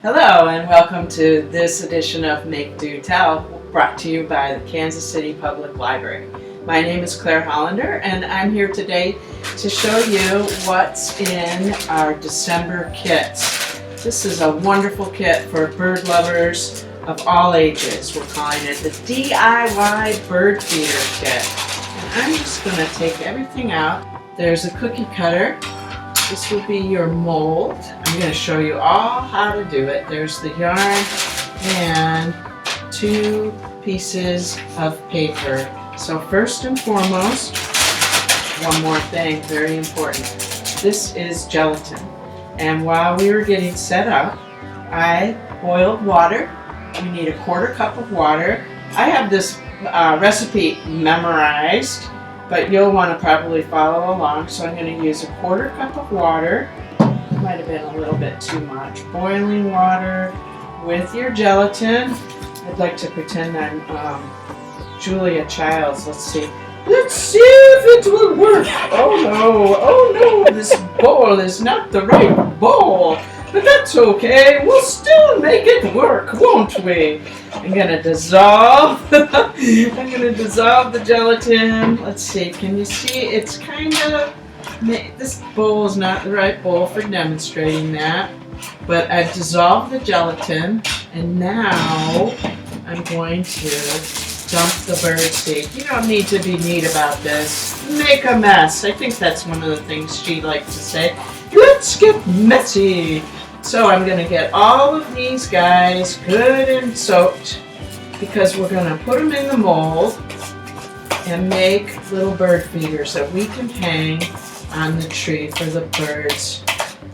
Hello and welcome to this edition of Make Do Tell, brought to you by the Kansas City Public Library. My name is Claire Hollander and I'm here today to show you what's in our December kits. This is a wonderful kit for bird lovers of all ages. We're calling it the DIY Bird Feeder Kit. And I'm just going to take everything out. There's a cookie cutter. This will be your mold. I'm going to show you all how to do it. There's the yarn and 2 pieces of paper. So first and foremost, one more thing, very important. This is gelatin. And while we were getting set up, I boiled water. We need a 1/4 cup of water. I have this recipe memorized, but you'll want to probably follow along. So I'm going to use a 1/4 cup of water. Might have been a little bit too much. Boiling water with your gelatin. I'd like to pretend I'm Julia Childs. Let's see. Let's see if it will work. Oh no, this bowl is not the right bowl. But that's okay. We'll still make it work, won't we? I'm gonna dissolve. I'm gonna dissolve the gelatin. Let's see. Can you see? It's kind of. This bowl is not the right bowl for demonstrating that. But I've dissolved the gelatin, and now I'm going to dump the bird seed. You don't need to be neat about this. Make a mess. I think that's one of the things she likes to say. Let's get messy. So I'm going to get all of these guys good and soaked because we're going to put them in the mold and make little bird feeders that we can hang on the tree for the birds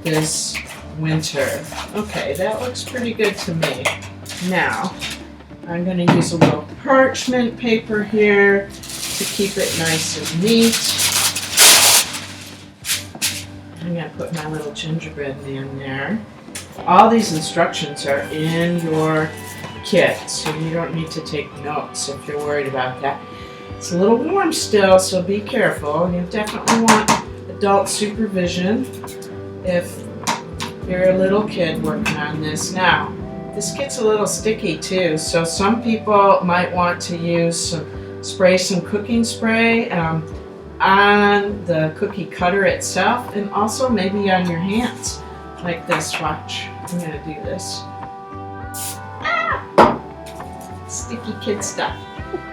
this winter. Okay, that looks pretty good to me. Now, I'm going to use a little parchment paper here to keep it nice and neat. I'm going to put my little gingerbread man there. All these instructions are in your kit, so you don't need to take notes if you're worried about that. It's a little warm still, so be careful. You definitely want adult supervision if you're a little kid working on this. Now, this gets a little sticky too, so some people might want to spray some cooking spray on the cookie cutter itself, and also maybe on your hands, like this. Watch, I'm gonna do this. Ah! Sticky kid stuff.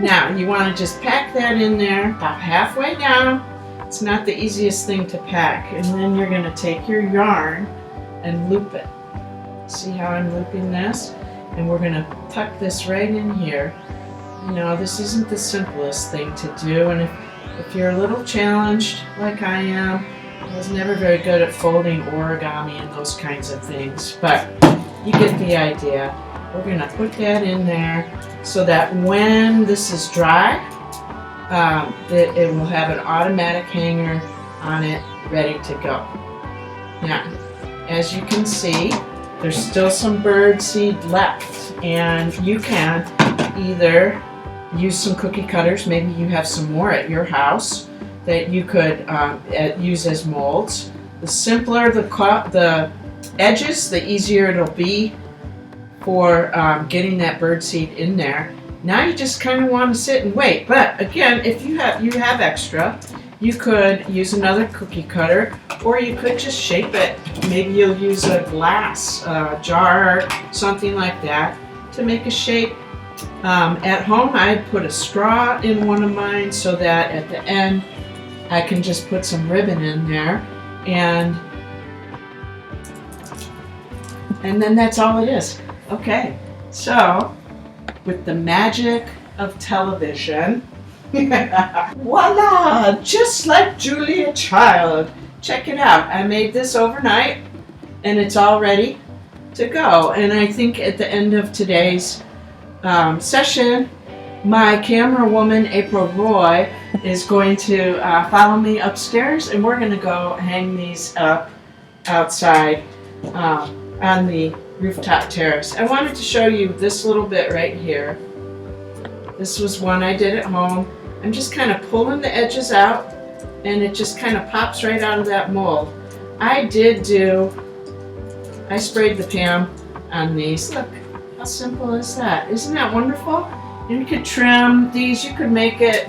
Now, you want to just pack that in there about halfway down. It's not the easiest thing to pack, and then you're gonna take your yarn and loop it. See how I'm looping this? And we're going to tuck this right in here. You know, this isn't the simplest thing to do, and if you're a little challenged like I am, I was never very good at folding origami and those kinds of things, but you get the idea. We're going to put that in there so that when this is dry, it will have an automatic hanger on it ready to go. Now, as you can see, there's still some bird seed left, and you can either use some cookie cutters. Maybe you have some more at your house that you could use as molds. The simpler the edges, the easier it'll be for getting that bird seed in there. Now you just kind of want to sit and wait. But again, if you have extra, you could use another cookie cutter, or you could just shape it. Maybe you'll use a glass jar, something like that, to make a shape. At home, I put a straw in one of mine so that at the end, I can just put some ribbon in there, and then that's all it is. Okay, so with the magic of television, voila! Just like Julia Child. Check it out. I made this overnight, and it's all ready to go. And I think at the end of today's session, my camera woman, April Roy, is going to follow me upstairs, and we're going to go hang these up outside on the rooftop terrace. I wanted to show you this little bit right here. This was one I did at home. I'm just kind of pulling the edges out, and it just kind of pops right out of that mold. I sprayed the pan on these. Look, how simple is that? Isn't that wonderful? And you could trim these, you could make it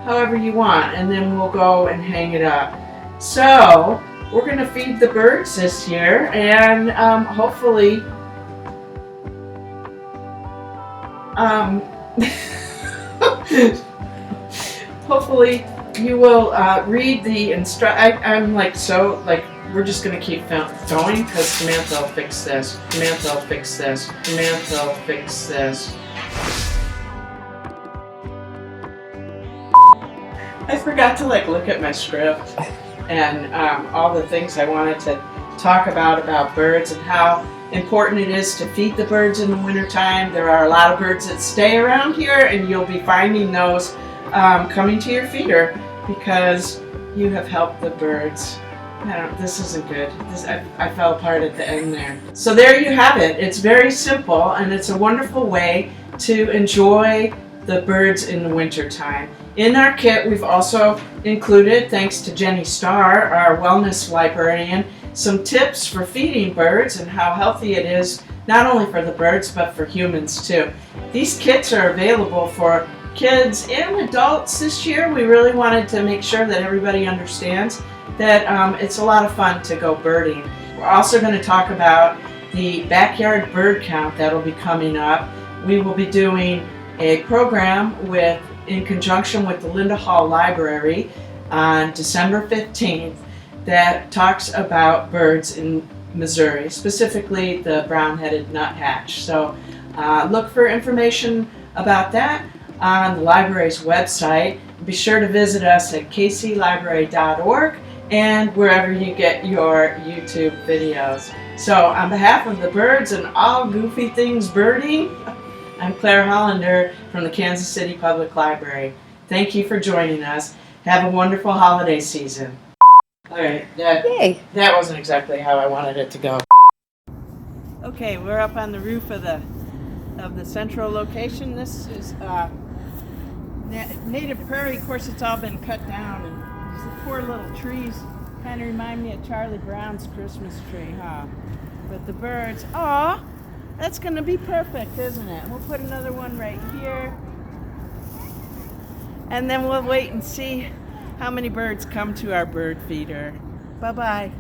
however you want, and then we'll go and hang it up. So we're gonna feed the birds this year, and hopefully hopefully you will read the I'm like, so like, we're just gonna keep going because Samantha will fix this. Samantha will fix this. Samantha will fix this. I forgot to like look at my script and all the things I wanted to talk about birds and how important it is to feed the birds in the wintertime. There are a lot of birds that stay around here, and you'll be finding those coming to your feeder because you have helped the birds. This isn't good. I fell apart at the end there. So there you have it. It's very simple, and it's a wonderful way to enjoy the birds in the wintertime. In our kit, we've also included, thanks to Jenny Starr, our wellness librarian, some tips for feeding birds and how healthy it is, not only for the birds, but for humans too. These kits are available for kids and adults this year. We really wanted to make sure that everybody understands that it's a lot of fun to go birding. We're also going to talk about the backyard bird count that'll be coming up. We will be doing a program in conjunction with the Linda Hall Library on December 15th that talks about birds in Missouri, specifically the brown-headed nuthatch. So look for information about that on the library's website. Be sure to visit us at kclibrary.org and wherever you get your YouTube videos. So on behalf of the birds and all goofy things birding, I'm Claire Hollander from the Kansas City Public Library. Thank you for joining us. Have a wonderful holiday season. All right, that wasn't exactly how I wanted it to go. Okay, we're up on the roof of the central location. This is native prairie. Of course, it's all been cut down, and these poor little trees kind of remind me of Charlie Brown's Christmas tree, huh? But the birds, aw, that's going to be perfect, isn't it? We'll put another one right here, and then we'll wait and see how many birds come to our bird feeder. Bye-bye.